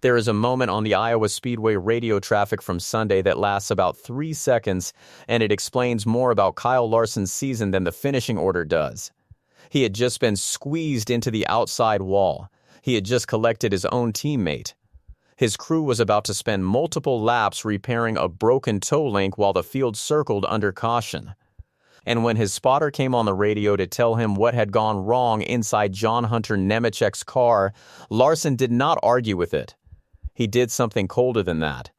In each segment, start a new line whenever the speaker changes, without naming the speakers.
There is a moment on the Iowa Speedway radio traffic from Sunday that lasts about 3 seconds, and it explains more about Kyle Larson's season than the finishing order does. He had just been squeezed into the outside wall. He had just collected his own teammate. His crew was about to spend multiple laps repairing a broken toe link while the field circled under caution. And when his spotter came on the radio to tell him what had gone wrong inside John Hunter Nemechek's car, Larson did not argue with it. He did something colder than that.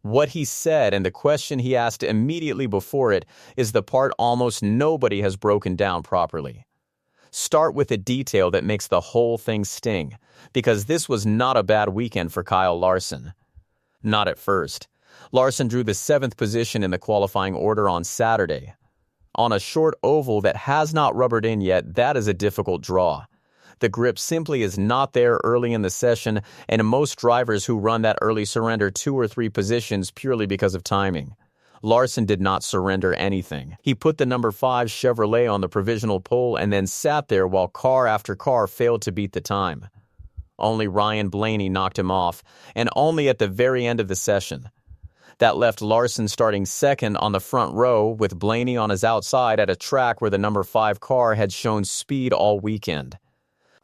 What he said and the question he asked immediately before it is the part almost nobody has broken down properly. Start with a detail that makes the whole thing sting, because this was not a bad weekend for Kyle Larson. Not at first. Larson drew the 7th position in the qualifying order on Saturday. On a short oval that has not rubbered in yet, that is a difficult draw. The grip simply is not there early in the session, and most drivers who run that early surrender 2 or 3 positions purely because of timing. Larson did not surrender anything. He put the number 5 Chevrolet on the provisional pole and then sat there while car after car failed to beat the time. Only Ryan Blaney knocked him off, and only at the very end of the session. That left Larson starting second on the front row with Blaney on his outside at a track where the number 5 car had shown speed all weekend.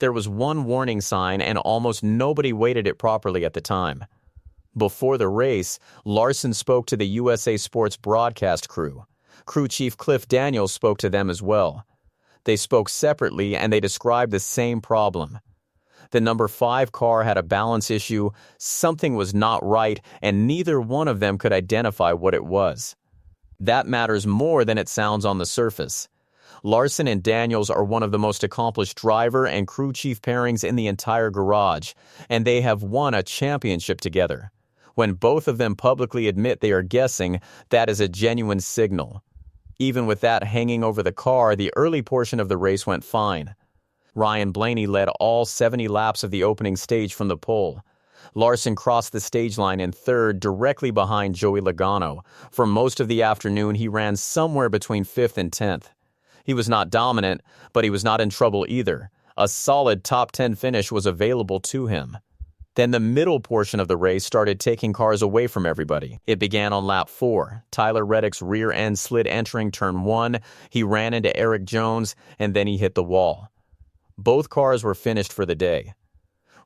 There was one warning sign and almost nobody weighted it properly at the time. Before the race, Larson spoke to the USA Sports broadcast crew. Crew chief Cliff Daniels spoke to them as well. They spoke separately and they described the same problem. The number 5 car had a balance issue, something was not right, and neither one of them could identify what it was. That matters more than it sounds on the surface. Larson and Daniels are one of the most accomplished driver and crew chief pairings in the entire garage, and they have won a championship together. When both of them publicly admit they are guessing, that is a genuine signal. Even with that hanging over the car, the early portion of the race went fine. Ryan Blaney led all 70 laps of the opening stage from the pole. Larson crossed the stage line in third, directly behind Joey Logano. For most of the afternoon, he ran somewhere between 5th and 10th. He was not dominant, but he was not in trouble either. A solid top 10 finish was available to him. Then the middle portion of the race started taking cars away from everybody. It began on lap 4. Tyler Reddick's rear end slid entering turn 1. He ran into Eric Jones, and then he hit the wall. Both cars were finished for the day.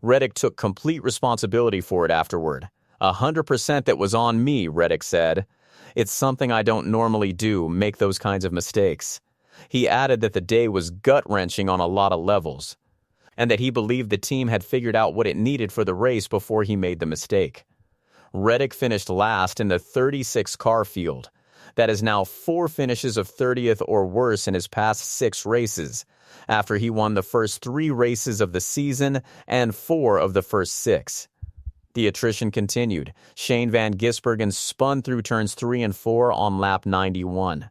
Reddick took complete responsibility for it afterward. 100% that was on me, Reddick said. It's something I don't normally do, make those kinds of mistakes. He added that the day was gut-wrenching on a lot of levels, and that he believed the team had figured out what it needed for the race before he made the mistake. Reddick finished last in the 36-car field. That is now 4 finishes of 30th or worse in his past 6 races, after he won the first 3 races of the season and 4 of the first 6. The attrition continued. Shane Van Gisbergen spun through turns 3 and 4 on lap 91.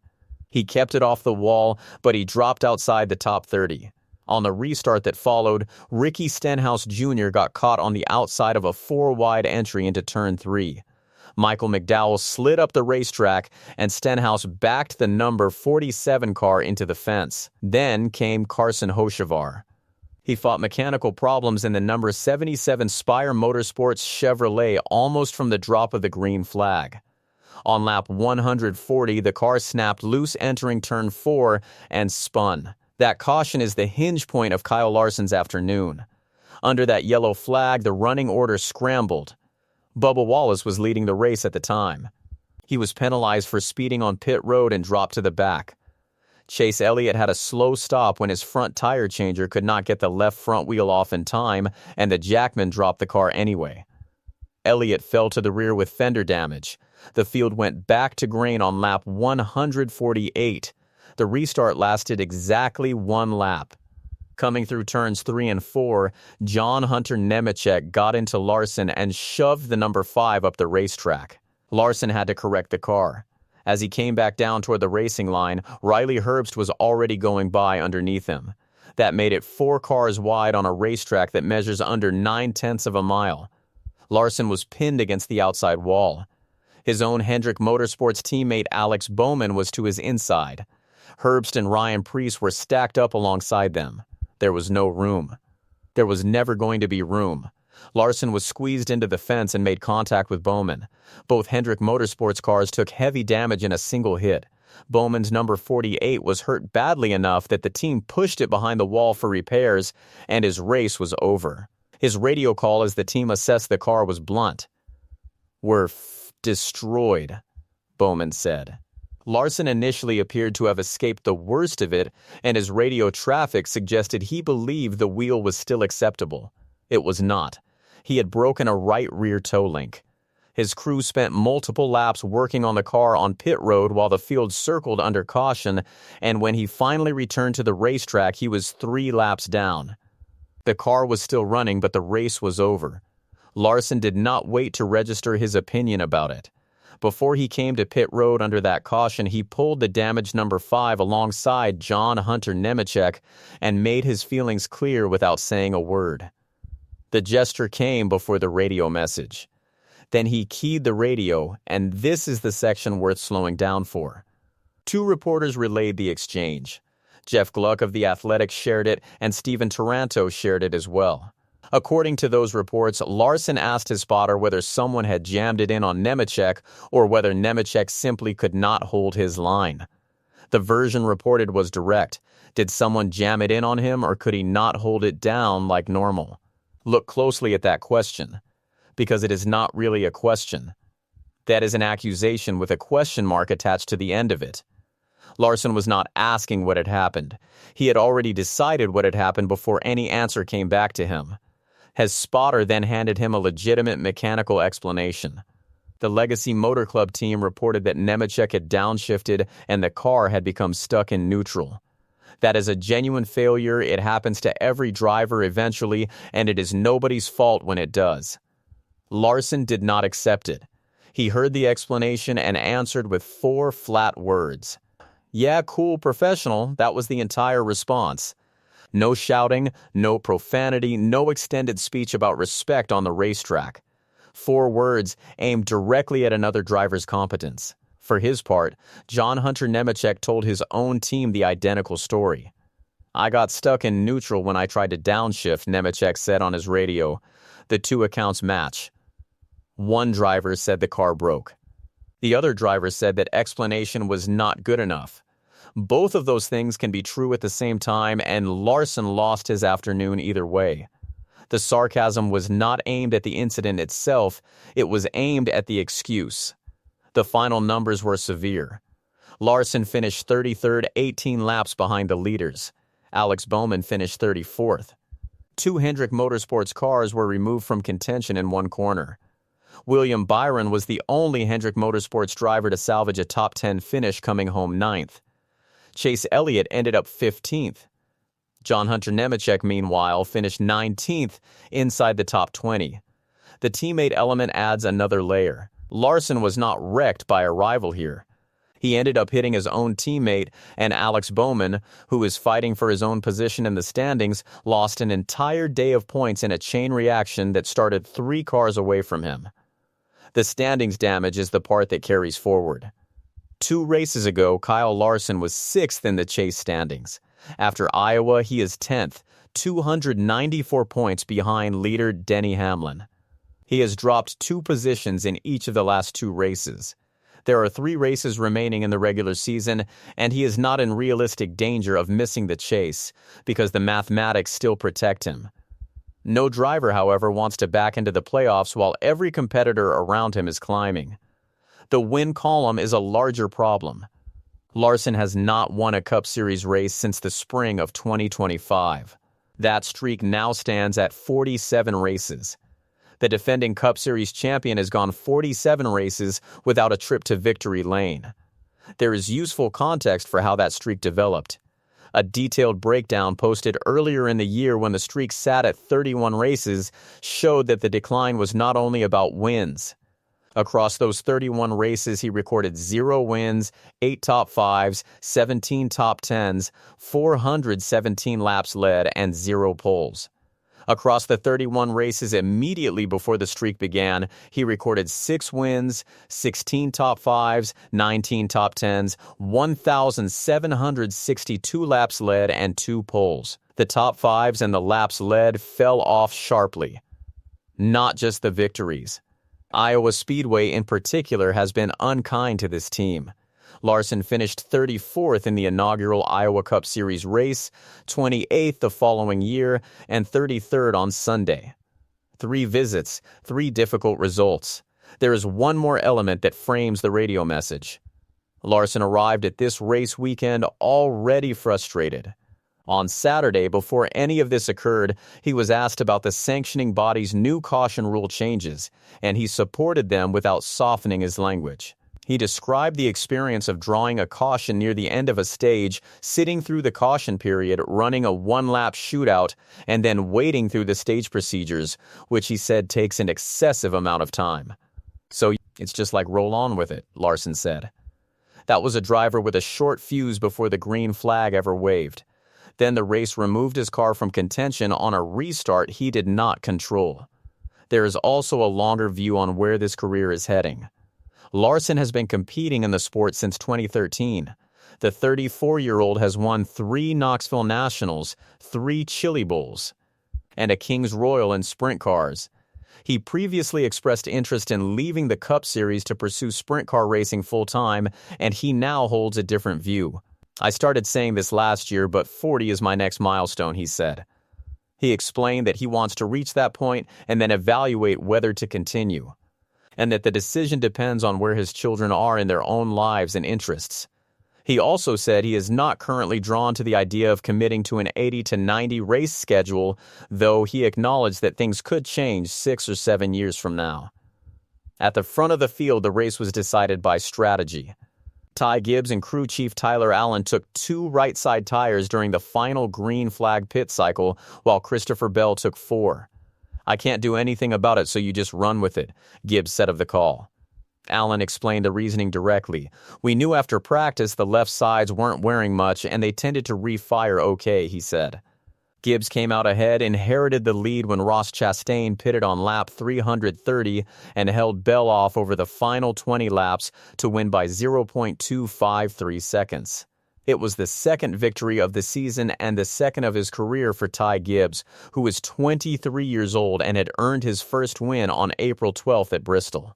He kept it off the wall, but he dropped outside the top 30. On the restart that followed, Ricky Stenhouse Jr. got caught on the outside of a 4-wide entry into turn 3. Michael McDowell slid up the racetrack, and Stenhouse backed the number 47 car into the fence. Then came Carson Hochevar. He fought mechanical problems in the number 77 Spire Motorsports Chevrolet almost from the drop of the green flag. On lap 140, the car snapped loose entering turn 4 and spun. That caution is the hinge point of Kyle Larson's afternoon. Under that yellow flag, the running order scrambled. Bubba Wallace was leading the race at the time. He was penalized for speeding on pit road and dropped to the back. Chase Elliott had a slow stop when his front tire changer could not get the left front wheel off in time, and the Jackman dropped the car anyway. Elliott fell to the rear with fender damage. The field went back to grain on lap 148. The restart lasted exactly 1 lap. Coming through turns 3 and 4, John Hunter Nemechek got into Larson and shoved the number 5 up the racetrack. Larson had to correct the car. As he came back down toward the racing line, Riley Herbst was already going by underneath him. That made it 4 cars wide on a racetrack that measures under 9/10 of a mile. Larson was pinned against the outside wall. His own Hendrick Motorsports teammate Alex Bowman was to his inside. Herbst and Ryan Preece were stacked up alongside them. There was no room. There was never going to be room. Larson was squeezed into the fence and made contact with Bowman. Both Hendrick Motorsports cars took heavy damage in a single hit. Bowman's number 48 was hurt badly enough that the team pushed it behind the wall for repairs, and his race was over. His radio call as the team assessed the car was blunt. "We're destroyed," Bowman said. Larson initially appeared to have escaped the worst of it, and his radio traffic suggested he believed the wheel was still acceptable. It was not. He had broken a right rear toe link. His crew spent multiple laps working on the car on pit road while the field circled under caution, and when he finally returned to the racetrack, he was 3 laps down. The car was still running, but the race was over. Larson did not wait to register his opinion about it. Before he came to pit road under that caution, he pulled the damaged number 5 alongside John Hunter Nemechek and made his feelings clear without saying a word. The gesture came before the radio message. Then he keyed the radio, and this is the section worth slowing down for. 2 reporters relayed the exchange. Jeff Gluck of The Athletic shared it, and Stephen Taranto shared it as well. According to those reports, Larson asked his spotter whether someone had jammed it in on Nemechek or whether Nemechek simply could not hold his line. The version reported was direct. Did someone jam it in on him, or could he not hold it down like normal? Look closely at that question, because it is not really a question. That is an accusation with a question mark attached to the end of it. Larson was not asking what had happened. He had already decided what had happened before any answer came back to him. His spotter then handed him a legitimate mechanical explanation. The Legacy Motor Club team reported that Nemechek had downshifted and the car had become stuck in neutral. That is a genuine failure. It happens to every driver eventually, and it is nobody's fault when it does. Larson did not accept it. He heard the explanation and answered with 4 flat words. "Yeah, cool, professional." That was the entire response. No shouting, no profanity, no extended speech about respect on the racetrack. 4 words aimed directly at another driver's competence. For his part, John Hunter Nemechek told his own team the identical story. "I got stuck in neutral when I tried to downshift," Nemechek said on his radio. The 2 accounts match. One driver said the car broke. The other driver said that explanation was not good enough. Both of those things can be true at the same time, and Larson lost his afternoon either way. The sarcasm was not aimed at the incident itself, it was aimed at the excuse. The final numbers were severe. Larson finished 33rd, 18 laps behind the leaders. Alex Bowman finished 34th. 2 Hendrick Motorsports cars were removed from contention in one corner. William Byron was the only Hendrick Motorsports driver to salvage a top 10 finish, coming home 9th. Chase Elliott ended up 15th. John Hunter Nemechek, meanwhile, finished 19th inside the top 20. The teammate element adds another layer. Larson was not wrecked by a rival here. He ended up hitting his own teammate, and Alex Bowman, who is fighting for his own position in the standings, lost an entire day of points in a chain reaction that started 3 cars away from him. The standings damage is the part that carries forward. 2 races ago, Kyle Larson was 6th in the chase standings. After Iowa, he is 10th, 294 points behind leader Denny Hamlin. He has dropped 2 positions in each of the last 2 races. There are 3 races remaining in the regular season, and he is not in realistic danger of missing the chase because the mathematics still protect him. No driver, however, wants to back into the playoffs while every competitor around him is climbing. The win column is a larger problem. Larson has not won a Cup Series race since the spring of 2025. That streak now stands at 47 races. The defending Cup Series champion has gone 47 races without a trip to victory lane. There is useful context for how that streak developed. A detailed breakdown posted earlier in the year when the streak sat at 31 races showed that the decline was not only about wins. Across those 31 races, he recorded 0 wins, 8 top 5s, 17 top 10s, 417 laps led, and 0 poles. Across the 31 races immediately before the streak began, he recorded 6 wins, 16 top 5s, 19 top 10s, 1,762 laps led, and 2 poles. The top 5s and the laps led fell off sharply. not just the victories. Iowa Speedway in particular has been unkind to this team. Larson finished 34th in the inaugural Iowa Cup Series race, 28th the following year, and 33rd on Sunday. 3 visits, 3 difficult results. There is one more element that frames the radio message. Larson arrived at this race weekend already frustrated. On Saturday, before any of this occurred, he was asked about the sanctioning body's new caution rule changes, and he supported them without softening his language. He described the experience of drawing a caution near the end of a stage, sitting through the caution period, running a one-lap shootout, and then waiting through the stage procedures, which he said takes an excessive amount of time. So it's just like roll on with it, Larson said. That was a driver with a short fuse before the green flag ever waved. Then the race removed his car from contention on a restart he did not control. There is also a longer view on where this career is heading. Larson has been competing in the sport since 2013. The 34-year-old has won 3 Knoxville Nationals, 3 Chili Bowls, and a King's Royal in sprint cars. He previously expressed interest in leaving the Cup Series to pursue sprint car racing full-time, and he now holds a different view. I started saying this last year, but 40 is my next milestone, he said. He explained that he wants to reach that point and then evaluate whether to continue, and that the decision depends on where his children are in their own lives and interests. He also said he is not currently drawn to the idea of committing to an 80 to 90 race schedule, though he acknowledged that things could change 6 or 7 years from now. At the front of the field, the race was decided by strategy. Ty Gibbs and crew chief Tyler Allen took 2 right-side tires during the final green flag pit cycle, while Christopher Bell took 4. "I can't do anything about it, so you just run with it," Gibbs said of the call. Allen explained the reasoning directly. "We knew after practice the left sides weren't wearing much and they tended to refire okay," he said. Gibbs came out ahead, inherited the lead when Ross Chastain pitted on lap 330 and held Bell off over the final 20 laps to win by 0.253 seconds. It was the second victory of the season and the second of his career for Ty Gibbs, who was 23 years old and had earned his first win on April 12th at Bristol.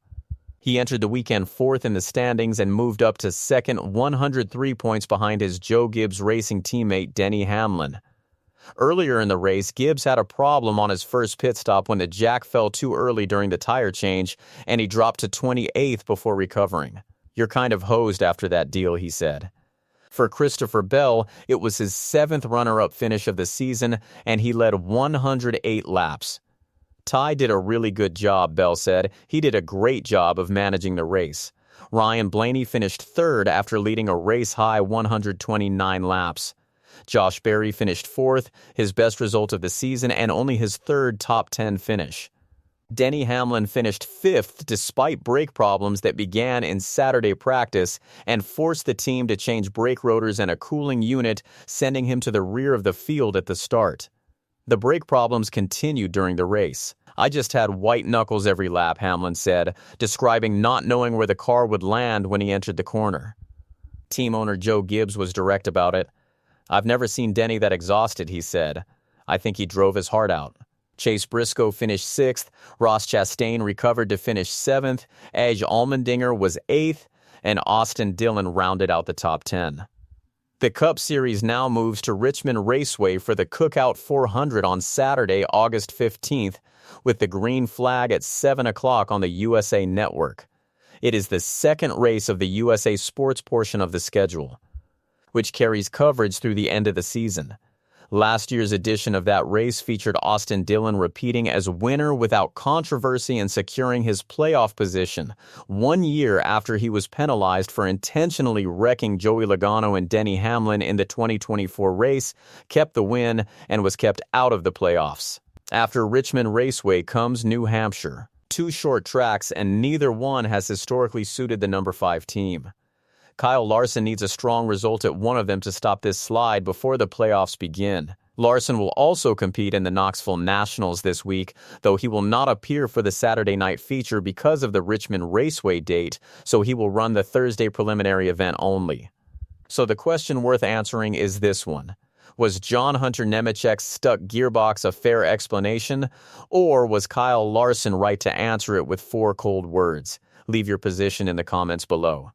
He entered the weekend 4th in the standings and moved up to second 103 points behind his Joe Gibbs Racing teammate Denny Hamlin. Earlier in the race, Gibbs had a problem on his first pit stop when the jack fell too early during the tire change, and he dropped to 28th before recovering. "You're kind of hosed after that deal," he said. For Christopher Bell, it was his 7th runner-up finish of the season, and he led 108 laps. "Ty did a really good job," Bell said. "He did a great job of managing the race." Ryan Blaney finished 3rd after leading a race-high 129 laps. Josh Berry finished 4th, his best result of the season and only his 3rd top 10 finish. Denny Hamlin finished 5th despite brake problems that began in Saturday practice and forced the team to change brake rotors and a cooling unit, sending him to the rear of the field at the start. The brake problems continued during the race. "I just had white knuckles every lap," Hamlin said, describing not knowing where the car would land when he entered the corner. Team owner Joe Gibbs was direct about it. "I've never seen Denny that exhausted," he said. "I think he drove his heart out." Chase Briscoe finished 6th, Ross Chastain recovered to finish 7th, Edge Allmendinger was 8th, and Austin Dillon rounded out the top 10. The Cup Series now moves to Richmond Raceway for the Cookout 400 on Saturday, August 15th, with the green flag at 7 o'clock on the USA Network. It is the second race of the USA Sports portion of the schedule, which carries coverage through the end of the season. Last year's edition of that race featured Austin Dillon repeating as winner without controversy and securing his playoff position 1 year after he was penalized for intentionally wrecking Joey Logano and Denny Hamlin in the 2024 race, kept the win, and was kept out of the playoffs. After Richmond Raceway comes New Hampshire. 2 short tracks, and neither one has historically suited the number 5 team. Kyle Larson needs a strong result at one of them to stop this slide before the playoffs begin. Larson will also compete in the Knoxville Nationals this week, though he will not appear for the Saturday night feature because of the Richmond Raceway date, so he will run the Thursday preliminary event only. So the question worth answering is this one. Was John Hunter Nemechek's stuck gearbox a fair explanation, or was Kyle Larson right to answer it with 4 cold words? Leave your position in the comments below.